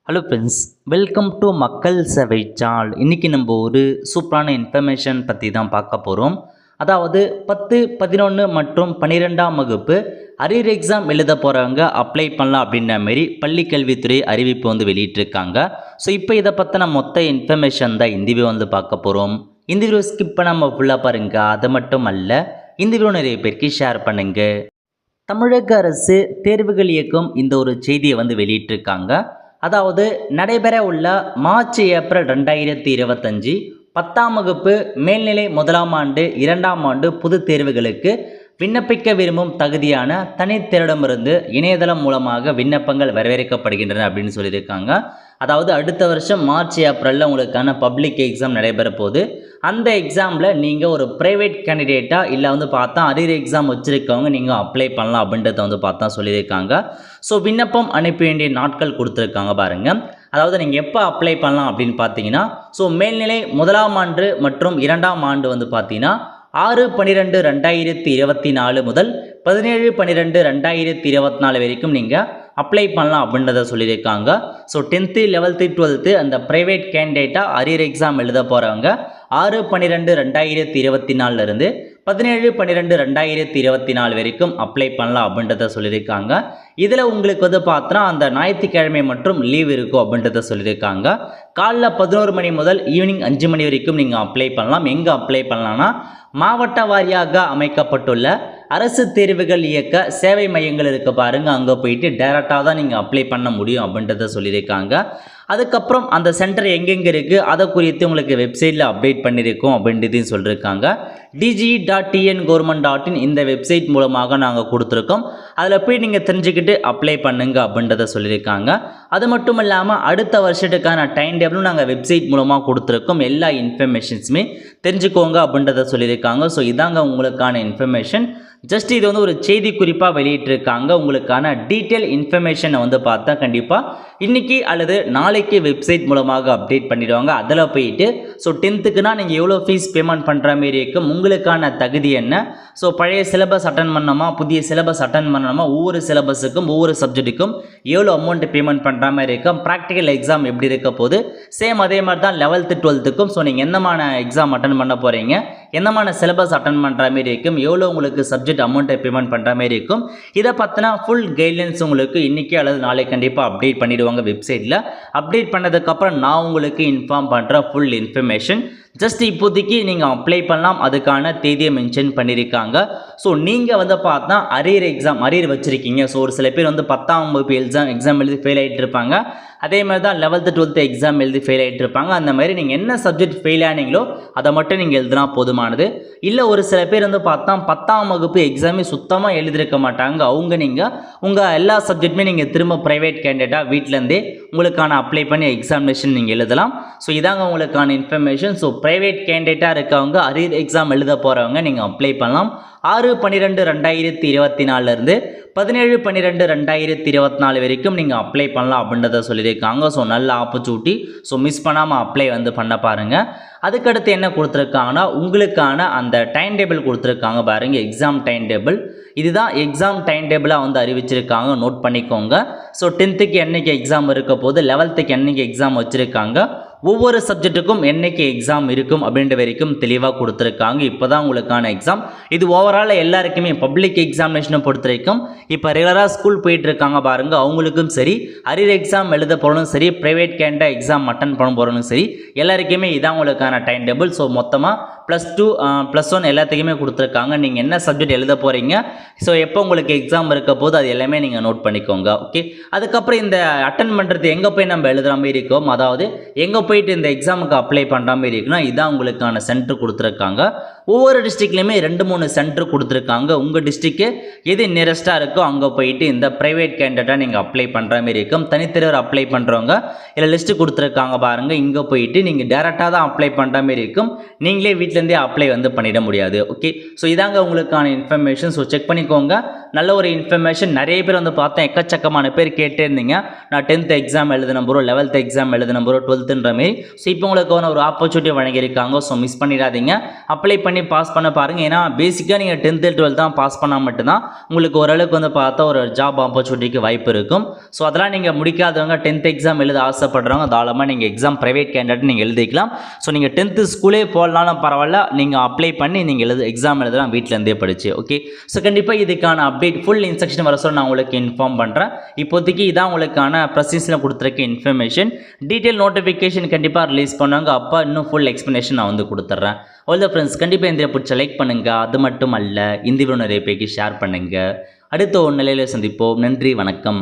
Hello friends, welcome to மக்கள் சேவை channel. இன்றைக்கி நம்ம ஒரு சூப்பரான இன்ஃபர்மேஷன் பற்றி தான் பார்க்க போகிறோம். அதாவது 10, 11 மற்றும் 12ஆம் வகுப்பு அரியர் எக்ஸாம் எழுத போகிறவங்க அப்ளை பண்ணலாம் அப்படின்ற மாரி பள்ளிக்கல்வித்துறை அறிவிப்பு வெளியிட்டிருக்காங்க. ஸோ இப்போ இதை பற்றின மொத்த இன்ஃபர்மேஷன் தான் இந்த வீடியோ பார்க்க போகிறோம். இந்த வீடியோ ஸ்கிப் பண்ணாமல் ஃபுல்லாக பாருங்கள். அது மட்டும் அல்ல, இந்த வீடியோ நிறைய பேருக்கு ஷேர் பண்ணுங்கள். தமிழக அரசு தேர்வுகள் இயக்கம் இந்த ஒரு செய்தியை வெளியிட்டிருக்காங்க. அதாவது நடைபெற உள்ள மார்ச் ஏப்ரல் 2025 10ஆம் வகுப்பு மேல்நிலை 1ஆம் ஆண்டு 2ஆம் ஆண்டு பொது தேர்வுகளுக்கு விண்ணப்பிக்க விரும்பும் தகுதியான தனித்தேரிடமிருந்து இணையதளம் மூலமாக விண்ணப்பங்கள் வரவேற்கப்படுகின்றன அப்படின்னு சொல்லியிருக்காங்க. அதாவது அடுத்த வருஷம் மார்ச் ஏப்ரலில் உங்களுக்கான பப்ளிக் எக்ஸாம் நடைபெற போது அந்த எக்ஸாமில் நீங்கள் ஒரு ப்ரைவேட் கேண்டிடேட்டாக இல்லை பார்த்தா அரியர் எக்ஸாம் வச்சுருக்கவங்க நீங்கள் அப்ளை பண்ணலாம் அப்படின்றத பார்த்தா சொல்லியிருக்காங்க. ஸோ விண்ணப்பம் அனுப்ப வேண்டிய நாட்கள் கொடுத்துருக்காங்க பாருங்கள். அதாவது நீங்கள் எப்போ அப்ளை பண்ணலாம் அப்படின்னு பார்த்தீங்கன்னா, ஸோ மேல்நிலை 1ஆம் ஆண்டு மற்றும் 2ஆம் ஆண்டு பார்த்தீங்கன்னா 6/12/2024 முதல் 17/12/2024 வரைக்கும் நீங்கள் அப்ளை பண்ணலாம் அப்படின்றத சொல்லியிருக்காங்க. ஸோ 10th 11th 12th அந்த ப்ரைவேட் கேண்டிடேட்டாக அரியர் எக்ஸாம் எழுத போகிறவங்க 6/12/2024 இருந்து 17/12/2024 வரைக்கும் அப்ளை பண்ணலாம் அப்படின்றத சொல்லியிருக்காங்க. இதில் உங்களுக்கு பார்த்தோன்னா அந்த ஞாயிற்றுக்கிழமை மற்றும் லீவ் இருக்கும் அப்படின்றத சொல்லியிருக்காங்க. காலைல 11 மணி முதல் ஈவினிங் 5 மணி வரைக்கும் நீங்கள் அப்ளை பண்ணலாம். எங்கே அப்ளை பண்ணலான்னா, மாவட்ட வாரியாக அமைக்கப்பட்டுள்ள அரசு தேர்வுகள் இயக்க சேவை மையங்கள் இருக்க பாருங்கள், அங்கே போயிட்டு டைரெக்டாக தான் நீங்கள் அப்ளை பண்ண முடியும் அப்படின்றத சொல்லியிருக்காங்க. அதுக்கப்புறம் அந்த சென்டர் எங்கெங்கே இருக்குது அதை குறித்து உங்களுக்கு வெப்சைட்டில் அப்டேட் பண்ணியிருக்கோம் அப்படின்றதையும் சொல்லியிருக்காங்க. dge.tngov.in இந்த வெப்சைட் மூலமாக நாங்கள் கொடுத்துருக்கோம். அதில் போய் நீங்கள் தெரிஞ்சுக்கிட்டு அப்ளை பண்ணுங்க அப்படின்றத சொல்லியிருக்காங்க. அது மட்டும் இல்லாமல் அடுத்த வருஷத்துக்கான டைம் டேபிளும் நாங்கள் வெப்சைட் மூலமாக கொடுத்துருக்கோம். எல்லா இன்ஃபர்மேஷன்ஸுமே தெரிஞ்சுக்கோங்க அப்படின்றத சொல்லியிருக்காங்க. ஸோ இதாங்க உங்களுக்கான இன்ஃபர்மேஷன். ஜஸ்ட் இது ஒரு செய்தி குறிப்பாக வெளியிட்டிருக்காங்க. உங்களுக்கான டீட்டெயில் இன்ஃபர்மேஷனை பார்த்தா கண்டிப்பாக இன்றைக்கி அல்லது நாளைக்கு வெப்சைட் மூலமாக அப்டேட் பண்ணிடுவாங்க. அதில் போயிட்டு ஸோ 10க்குனா நீங்கள் எவ்வளோ ஃபீஸ் பேமெண்ட் பண்ணுற மாரி இருக்கும், உங்களுக்கான தகுதி என்ன, ஸோ பழைய சிலபஸ் அட்டன் பண்ணணுமா, புதிய சிலபஸ் அட்டன் பண்ணணுமா, ஒவ்வொரு சிலபஸுக்கும் ஒவ்வொரு சப்ஜெக்ட்டுக்கும் எவ்வளோ அமௌண்ட் பேமெண்ட் பண்ணுற மாதிரி இருக்கும், ப்ராக்டிக்கல் எக்ஸாம் எப்படி இருக்க போது, சேம் அதே மாதிரி தான் 11th 12க்கும். ஸோ நீங்கள் எந்தமான எக்ஸாம் அட்டன் பண்ண போகிறீங்க, எந்தமான சிலபஸ் அட்டன் பண்ணுற மாதிரி இருக்கும், எவ்வளோ உங்களுக்கு சப்ஜெக்ட் அமௌண்ட்டை பேமெண்ட் பண்ணுற மாதிரி இருக்கும், இதை பார்த்தினா ஃபுல் கைட்லைன்ஸ் உங்களுக்கு இன்றைக்கி அல்லது நாளைக்கு கண்டிப்பாக அப்டேட் பண்ணிவிடுவாங்க வெப்சைட்டில். அப்டேட் பண்ணதுக்கப்புறம் நான் உங்களுக்கு இன்ஃபார்ம் பண்ணுற ஃபுல் இன்ஃபர்மேஷன். ஜஸ்ட் இப்போதைக்கு நீங்கள் அப்ளை பண்ணலாம், அதுக்கான தேதியை மென்ஷன் பண்ணியிருக்காங்க. ஸோ நீங்கள் பார்த்தா அரியர் எக்ஸாம் அரியர் வச்சுருக்கீங்க. ஸோ ஒரு சில பேர் 10ஆம் வகுப்பு எக்ஸாம் எழுதி ஃபெயில் ஆகிட்டு இருப்பாங்க. அதே மாதிரி தான் 11th 12th எக்ஸாம் எழுதி ஃபெயில் ஆகிட்டு இருப்பாங்க. அந்த மாதிரி நீங்கள் என்ன சப்ஜெக்ட் ஃபெயில் ஆனீங்களோ அதை மட்டும் நீங்கள் எழுதினா போதுமானது. இல்லை ஒரு சில பேர் பார்த்தா 10ஆம் வகுப்பு எக்ஸாமே சுத்தமாக எழுதிருக்க மாட்டாங்க. நீங்கள் உங்கள் எல்லா சப்ஜெக்ட்டுமே நீங்கள் திரும்ப ப்ரைவேட் கேண்டிடேட்டாக வீட்டிலேருந்தே உங்களுக்கான அப்ளை பண்ணி எக்ஸாமினேஷன் நீங்கள் எழுதலாம். ஸோ இதாங்க உங்களுக்கான இன்ஃபர்மேஷன். ஸோ ப்ரைவேட் கேண்டிடேட்டாக இருக்கவங்க அரியர் எக்ஸாம் எழுத போகிறவங்க நீங்கள் அப்ளை பண்ணலாம். 6/12/2024 இருந்து 17/12/2024 வரைக்கும் நீங்கள் அப்ளை பண்ணலாம் அப்படின்றத சொல்லியிருக்காங்க. ஸோ நல்ல ஆப்பர்ச்சுனிட்டி. ஸோ மிஸ் பண்ணாமல் அப்ளை பண்ண பாருங்கள். அதுக்கடுத்து என்ன கொடுத்துருக்காங்கன்னா, உங்களுக்கான அந்த டைம் டேபிள் கொடுத்துருக்காங்க பாருங்கள், எக்ஸாம் டைம் டேபிள். இதுதான் எக்ஸாம் டைம் டேபிளாக அறிவிச்சிருக்காங்க, நோட் பண்ணிக்கோங்க. ஸோ 10க்கு என்னைக்கு எக்ஸாம் இருக்க போது, 11க்கு என்னைக்கு எக்ஸாம் வச்சுருக்காங்க, ஒவ்வொரு சப்ஜெக்ட்டுக்கும் என்னைக்கு எக்ஸாம் இருக்கும் அப்படின்ற வரைக்கும் தெளிவாக கொடுத்துருக்காங்க. இப்போ தான் உங்களுக்கான எக்ஸாம். இது ஓவரால் எல்லாருக்குமே பப்ளிக் எக்ஸாமினேஷனை பொறுத்த வரைக்கும் இப்போ ரெகுலராக ஸ்கூல் போயிட்டு இருக்காங்க பாருங்கள், அவங்களுக்கும் சரி, அரியர் எக்ஸாம் எழுத போகிறவங்களும் சரி, ப்ரைவேட் கேண்டிடேட் எக்ஸாம் அட்டன் பண்ண போகிறவங்களும் சரி, எல்லாருக்குமே இதான் உங்களுக்கான டைம் டேபிள். ஸோ மொத்தமாக +2 +1 எல்லாத்துக்குமே கொடுத்துருக்காங்க. நீங்கள் என்ன சப்ஜெக்ட் எழுத போகிறீங்க, ஸோ எப்போ உங்களுக்கு எக்ஸாம் இருக்க போது அது எல்லாமே நீங்கள் நோட் பண்ணிக்கோங்க. ஓகே, அதுக்கப்புறம் இந்த அட்டன் பண்ணுறது எங்கே போய் நம்ம எழுதுகிற மாதிரி இருக்கும், அதாவது எங்கே போயிட்டு இந்த எக்ஸாமுக்கு அப்ளை பண்ணுற மாதிரி இருக்குன்னா, இதான் உங்களுக்கான சென்டர் கொடுத்துருக்காங்க. ஒவ்வொரு டிஸ்ட்ரிக்ட்லையுமே 2-3 சென்டர் கொடுத்துருக்காங்க. உங்கள் டிஸ்ட்ரிக்ட்டு எது நியரஸ்ட்டாக இருக்கோ அங்கே போயிட்டு இந்த ப்ரைவேட் கேண்டிடேட்டாக நீங்கள் அப்ளை பண்ணுற மாதிரி இருக்கும். தனித்தலைவர் அப்ளை பண்ணுறவங்க இல்லை லிஸ்ட்டு கொடுத்துருக்காங்க பாருங்கள், இங்கே போயிட்டு நீங்கள் டேரெக்டாக தான் அப்ளை பண்ணுற மாதிரி இருக்கும். நீங்களே வீட்டிலேருந்தே அப்ளை பண்ணிட முடியாது. ஓகே, ஸோ இதாங்க உங்களுக்கான இன்ஃபர்மேஷன். ஸோ செக் பண்ணிக்கோங்க. நல்ல ஒரு இன்ஃபர்மேஷன். நிறைய பேர் வந்து பார்த்தேன், எக்கச்சக்கமான பேர் கேட்டே இருந்தீங்க. நான் 10th எக்ஸாம் எழுதின ப்ரோ, 11th எக்ஸாம் எழுதின ப்ரோ, 12th மாரி. ஸோ இப்போ உங்களுக்கான ஒரு ஆப்பர்ச்சுனிட்டி வழங்கியிருக்காங்க. ஸோ மிஸ் பண்ணிடாதீங்க, அப்ளை பண்ணி பாஸ் பண்ண பாருங்கள். ஏன்னா பேசிக்காக நீங்கள் 10th 12th தான் பாஸ் பண்ணால் மட்டும்தான் உங்களுக்கு ஓரளவுக்கு வந்து பார்த்தா ஒரு ஜாப் ஆப்பர்ச்சுனிட்டிக்கு வாய்ப்பு இருக்கும். ஸோ அதெல்லாம் நீங்கள் முடிக்காதவங்க, 10th எக்ஸாம் எழுத ஆசைப்படுறவங்க தாராளமாக நீங்கள் எக்ஸாம் ப்ரைவேட் கேண்டிடேட் நீங்கள் எழுதிக்கலாம். ஸோ நீங்கள் 10th ஸ்கூலே போடலாலும் பரவாயில்ல, நீங்கள் அப்ளை பண்ணி நீங்கள் எக்ஸாம் எழுதலாம் வீட்டிலேருந்தே படிச்சு. ஓகே, ஸோ கண்டிப்பாக இதுக்கான அப்டேட் ஃபுல் இன்ஸ்ட்ரக்ஷன் வர சொல்ல நான் உங்களுக்கு இன்ஃபார்ம் பண்ணுறேன். இப்போதைக்கு இதான் உங்களுக்கான ப்ரொசீஸில் கொடுத்துருக்க இன்ஃபர்மேஷன். டீட்டெயில் நோட்டிஃபிகேஷன் கண்டிப்பாக ரிலீஸ் பண்ணுவாங்க, அப்போ இன்னும் ஃபுல் எக்ஸ்ப்ளனேஷன் நான் வந்து கொடுத்துட்றேன். ஆல் ஃப்ரெண்ட்ஸ், கண்டிப்பாக இந்த பிடிச்ச லைக் பண்ணுங்கள். அது மட்டும் அல்ல, இந்த வீடியோ நிறைய பேருக்கு ஷேர் பண்ணுங்கள். அடுத்த ஒரு நிலையில் சந்திப்போம். நன்றி, வணக்கம்.